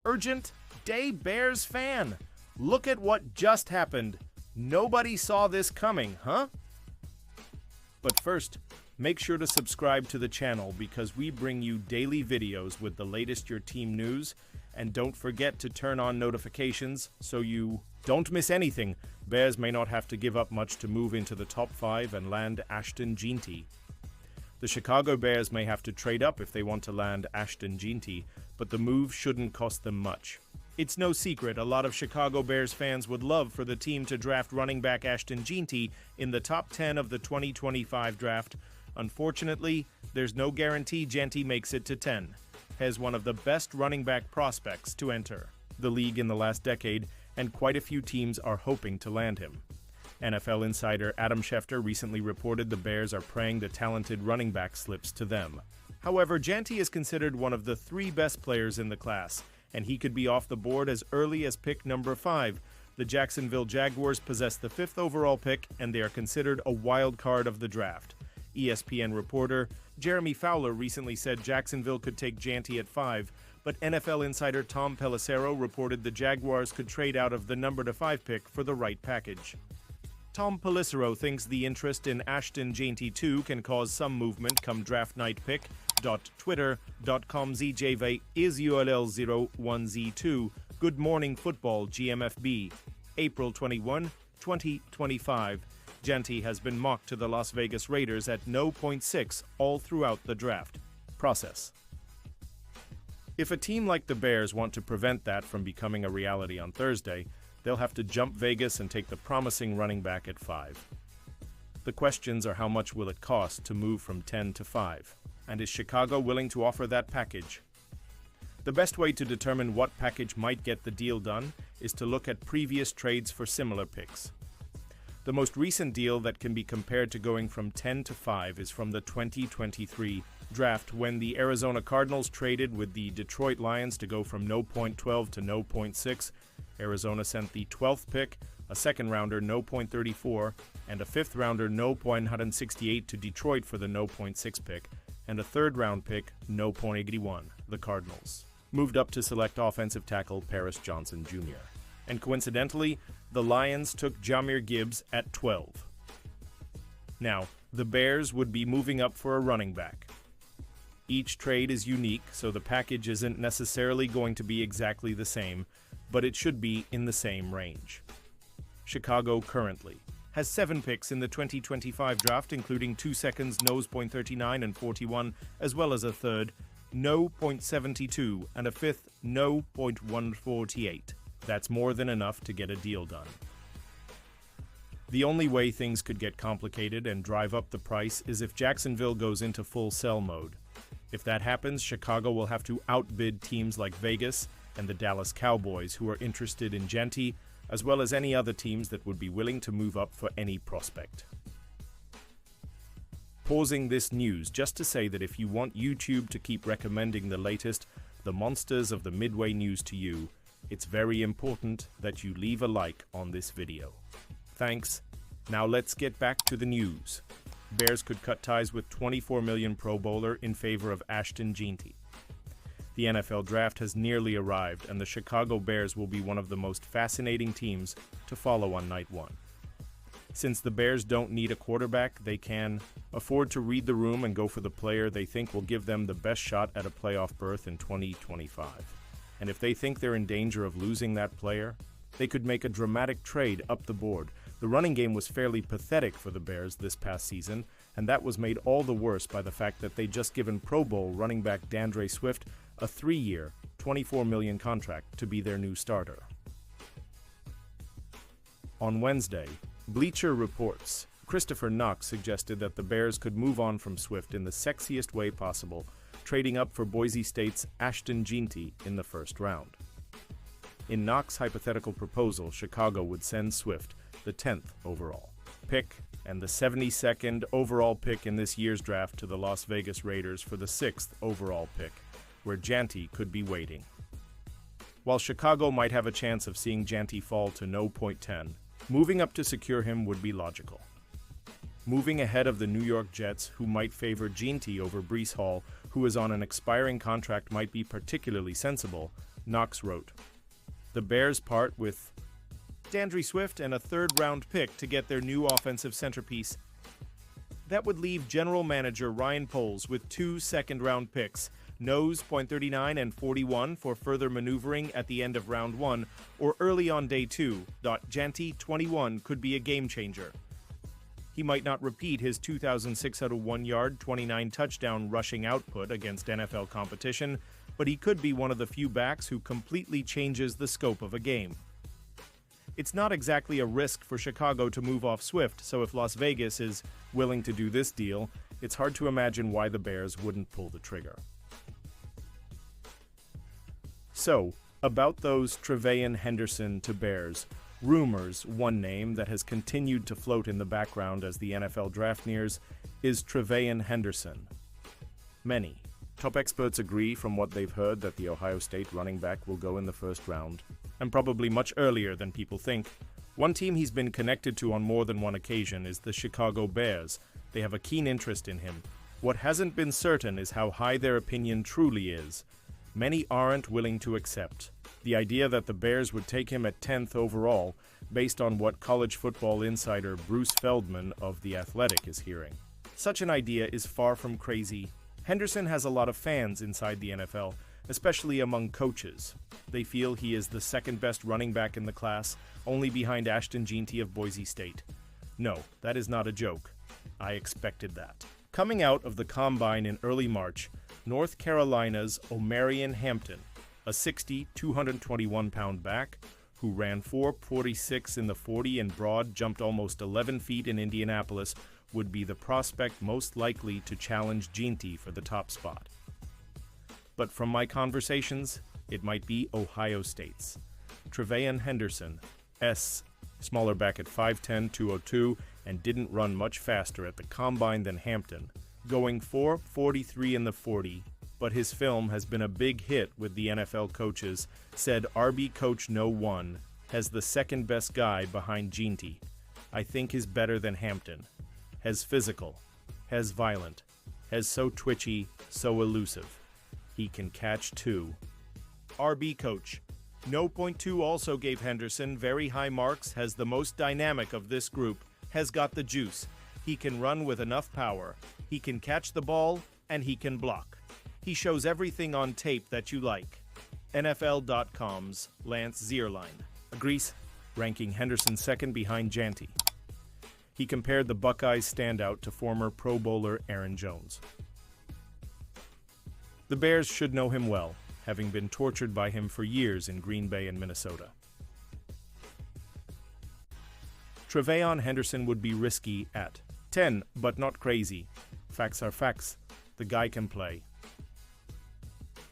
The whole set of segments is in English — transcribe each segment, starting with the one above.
Urgent Day Bears fan. Look at what just happened. Nobody saw this coming, huh? But first, make sure to subscribe to the channel because we bring you daily videos with the latest your team news. And don't forget to turn on notifications so you don't miss anything. Bears may not have to give up much to move into the top 5 and land Ashton Jeanty. The Chicago Bears may have to trade up if they want to land Ashton Jeanty, but the move shouldn't cost them much. It's no secret a lot of Chicago Bears fans would love for the team to draft running back Ashton Jeanty in the top 10 of the 2025 draft. Unfortunately, there's no guarantee Jeanty makes it to 10. Has one of the best running back prospects to enter the league in the last decade, and quite a few teams are hoping to land him. NFL insider Adam Schefter recently reported the Bears are praying the talented running back slips to them. However, Jeanty is considered one of the 3 best players in the class, and he could be off the board as early as pick number 5. The Jacksonville Jaguars possess the 5th overall pick, and they are considered a wild card of the draft. ESPN reporter Jeremy Fowler recently said Jacksonville could take Jeanty at 5, but NFL insider Tom Pelissero reported the Jaguars could trade out of the number 5 pick for the right package. Tom Pelissero thinks the interest in Ashton Jeanty 2 can cause some movement come draft night pick. Twitter.com ZJV is ULL01Z2. Good Morning Football GMFB. April 21, 2025. Jeanty has been mocked to the Las Vegas Raiders at no 0.6 all throughout the draft process. If a team like the Bears want to prevent that from becoming a reality on Thursday, they'll have to jump Vegas and take the promising running back at 5. The questions are how much will it cost to move from 10 to 5, and is Chicago willing to offer that package? The best way to determine what package might get the deal done is to look at previous trades for similar picks. The most recent deal that can be compared to going from 10 to 5 is from the 2023 draft when the Arizona Cardinals traded with the Detroit Lions to go from no 0.12 to no 0.6. Arizona sent the 12th pick, a second rounder no 0.34, and a 5th rounder no 0.168 to Detroit for the no 0.6 pick, and a 3rd round pick no 0.81. The Cardinals moved up to select offensive tackle Paris Johnson Jr. And coincidentally, the Lions took Jahmyr Gibbs at 12. Now, the Bears would be moving up for a running back. Each trade is unique, so the package isn't necessarily going to be exactly the same, but it should be in the same range. Chicago currently has 7 picks in the 2025 draft, including 2 seconds, nose 0.39 and 41, as well as a 3rd, no 0.72, and a 5th, no 0.148. That's more than enough to get a deal done. The only way things could get complicated and drive up the price is if Jacksonville goes into full sell mode. If that happens, Chicago will have to outbid teams like Vegas and the Dallas Cowboys who are interested in Jeanty, as well as any other teams that would be willing to move up for any prospect. Pausing this news just to say that if you want YouTube to keep recommending the latest, the monsters of the Midway News to you, it's very important that you leave a like on this video. Thanks. Now let's get back to the news. Bears could cut ties with $24 million Pro Bowler in favor of Ashton Jeanty. The NFL draft has nearly arrived, and the Chicago Bears will be one of the most fascinating teams to follow on night 1. Since the Bears don't need a quarterback, they can afford to read the room and go for the player they think will give them the best shot at a playoff berth in 2025. And if they think they're in danger of losing that player, they could make a dramatic trade up the board. The running game was fairly pathetic for the Bears this past season, and that was made all the worse by the fact that they'd just given Pro Bowl running back DeAndre Swift a 3-year, $24 million contract to be their new starter. On Wednesday, Bleacher Report's Christopher Knox suggested that the Bears could move on from Swift in the sexiest way possible, trading up for Boise State's Ashton Jeanty in the 1st round. In Knox's hypothetical proposal, Chicago would send Swift the 10th overall pick and the 72nd overall pick in this year's draft to the Las Vegas Raiders for the 6th overall pick, where Jeanty could be waiting. While Chicago might have a chance of seeing Jeanty fall to no 0.10, moving up to secure him would be logical. Moving ahead of the New York Jets, who might favor Jeanty over Breece Hall, who is on an expiring contract, might be particularly sensible, Knox wrote, "The Bears part with D'Andre Swift and a third-round pick to get their new offensive centerpiece. That would leave general manager Ryan Poles with 2 second-round picks, Nose .39 and 41 for further maneuvering at the end of round 1 or early on day 2. Janty 21 could be a game-changer. He might not repeat his 2,601-yard, 29-touchdown rushing output against NFL competition, but he could be one of the few backs who completely changes the scope of a game. It's not exactly a risk for Chicago to move off Swift, so if Las Vegas is willing to do this deal, it's hard to imagine why the Bears wouldn't pull the trigger." So, about those Treveyan Henderson to Bears rumors, one name that has continued to float in the background as the NFL draft nears is Treveyan Henderson. Many top experts agree from what they've heard that the Ohio State running back will go in the first round, and probably much earlier than people think. One team he's been connected to on more than one occasion is the Chicago Bears. They have a keen interest in him. What hasn't been certain is how high their opinion truly is. Many aren't willing to accept the idea that the Bears would take him at 10th overall, based on what college football insider Bruce Feldman of The Athletic is hearing. Such an idea is far from crazy. Henderson has a lot of fans inside the NFL, especially among coaches. They feel he is the second-best running back in the class, only behind Ashton Jeanty of Boise State. No, that is not a joke. I expected that. Coming out of the Combine in early March, North Carolina's Omarion Hampton, a 60, 221-pound back, who ran 4.46 in the 40 and broad, jumped almost 11 feet in Indianapolis, would be the prospect most likely to challenge Jeanty for the top spot. But from my conversations, it might be Ohio State's. Treveyan Henderson, smaller back at 5'10", 202, and didn't run much faster at the Combine than Hampton, going 4.43 in the 40, but his film has been a big hit with the NFL coaches, said RB coach No. 1, has the second best guy behind Jeanty. I think is better than Hampton. Has physical, has violent, has so twitchy, so elusive. He can catch too. RB coach. No. 2 also gave Henderson very high marks, has the most dynamic of this group, has got the juice. He can run with enough power. He can catch the ball, and he can block. He shows everything on tape that you like. NFL.com's Lance Zierlein agrees, ranking Henderson second behind Jeanty. He compared the Buckeyes standout to former Pro Bowler Aaron Jones. The Bears should know him well, having been tortured by him for years in Green Bay and Minnesota. Treveyan Henderson would be risky at 10, but not crazy. Facts are facts. The guy can play.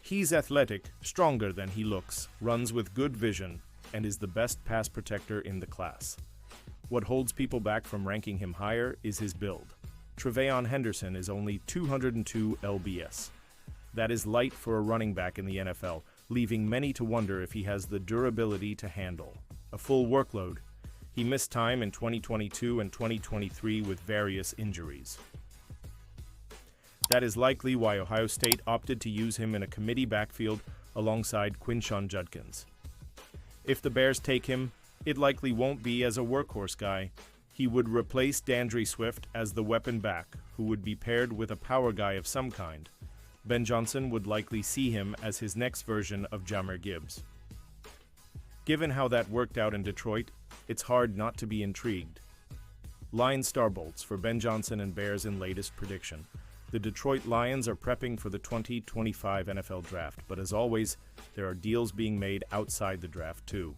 He's athletic, stronger than he looks, runs with good vision, and is the best pass protector in the class. What holds people back from ranking him higher is his build. Treveyan Henderson is only 202 lbs. That is light for a running back in the NFL, leaving many to wonder if he has the durability to handle a full workload. He missed time in 2022 and 2023 with various injuries. That is likely why Ohio State opted to use him in a committee backfield alongside Quinshon Judkins. If the Bears take him, it likely won't be as a workhorse guy. He would replace D'Andre Swift as the weapon back, who would be paired with a power guy of some kind. Ben Johnson would likely see him as his next version of Jahmyr Gibbs. Given how that worked out in Detroit, it's hard not to be intrigued. Lions starbolts for Ben Johnson and Bears in latest prediction. The Detroit Lions are prepping for the 2025 NFL Draft, but as always, there are deals being made outside the draft too.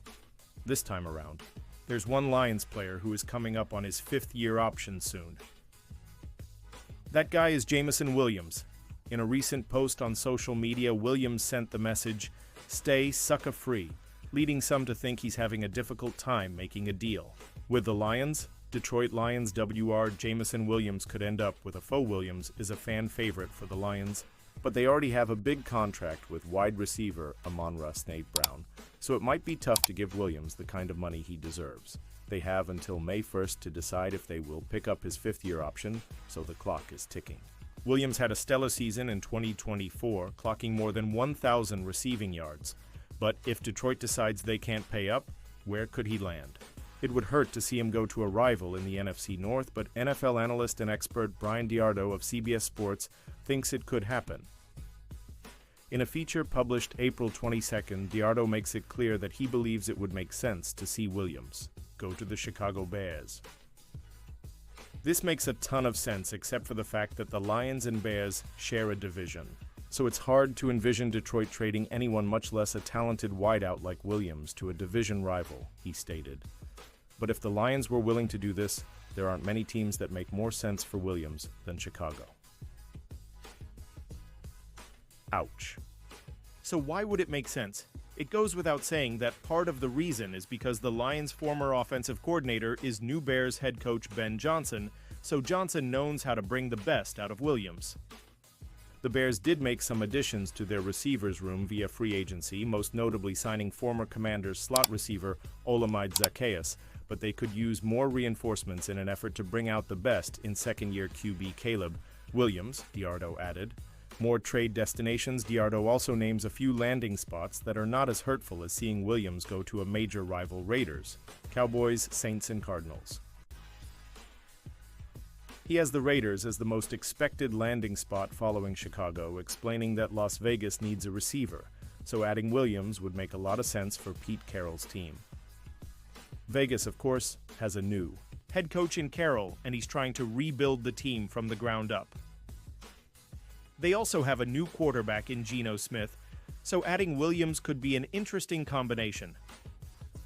This time around, there's one Lions player who is coming up on his 5th-year option soon. That guy is Jameson Williams. In a recent post on social media, Williams sent the message, "Stay sucker-free," leading some to think he's having a difficult time making a deal. With the Lions, Detroit Lions WR Jameson Williams could end up with a faux Williams is a fan favorite for the Lions, but they already have a big contract with wide receiver Amon-Ra St. Brown, so it might be tough to give Williams the kind of money he deserves. They have until May 1st to decide if they will pick up his 5th-year option, so the clock is ticking. Williams had a stellar season in 2024, clocking more than 1,000 receiving yards. But if Detroit decides they can't pay up, where could he land? It would hurt to see him go to a rival in the NFC North, but NFL analyst and expert Brian DiArdo of CBS Sports thinks it could happen. In a feature published April 22nd, DiArdo makes it clear that he believes it would make sense to see Williams go to the Chicago Bears. This makes a ton of sense except for the fact that the Lions and Bears share a division, so it's hard to envision Detroit trading anyone, much less a talented wideout like Williams, to a division rival, he stated. But if the Lions were willing to do this, there aren't many teams that make more sense for Williams than Chicago. Ouch. So why would it make sense? It goes without saying that part of the reason is because the Lions' former offensive coordinator is new Bears head coach Ben Johnson, so Johnson knows how to bring the best out of Williams. The Bears did make some additions to their receivers room via free agency, most notably signing former Commanders slot receiver Olamide Zaccheaus, but they could use more reinforcements in an effort to bring out the best in second-year QB Caleb Williams, DiArdo added. More trade destinations. DiArdo also names a few landing spots that are not as hurtful as seeing Williams go to a major rival Raiders, Cowboys, Saints, and Cardinals. He has the Raiders as the most expected landing spot following Chicago, explaining that Las Vegas needs a receiver, so adding Williams would make a lot of sense for Pete Carroll's team. Vegas, of course, has a new head coach in Carroll, and he's trying to rebuild the team from the ground up. They also have a new quarterback in Geno Smith, so adding Williams could be an interesting combination.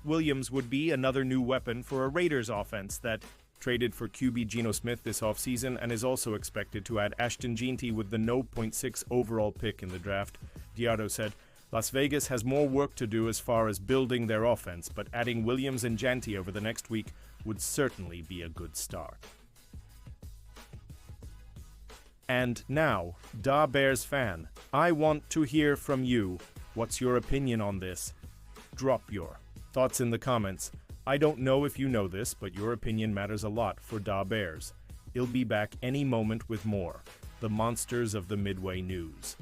Williams would be another new weapon for a Raiders offense that traded for QB Geno Smith this offseason and is also expected to add Ashton Jeanty with the no .6 overall pick in the draft. DiArdo said, Las Vegas has more work to do as far as building their offense, but adding Williams and Jeanty over the next week would certainly be a good start. And now, Da Bears fan, I want to hear from you. What's your opinion on this? Drop your thoughts in the comments. I don't know if you know this, but your opinion matters a lot for Da Bears. He'll be back any moment with more. The Monsters of the Midway News.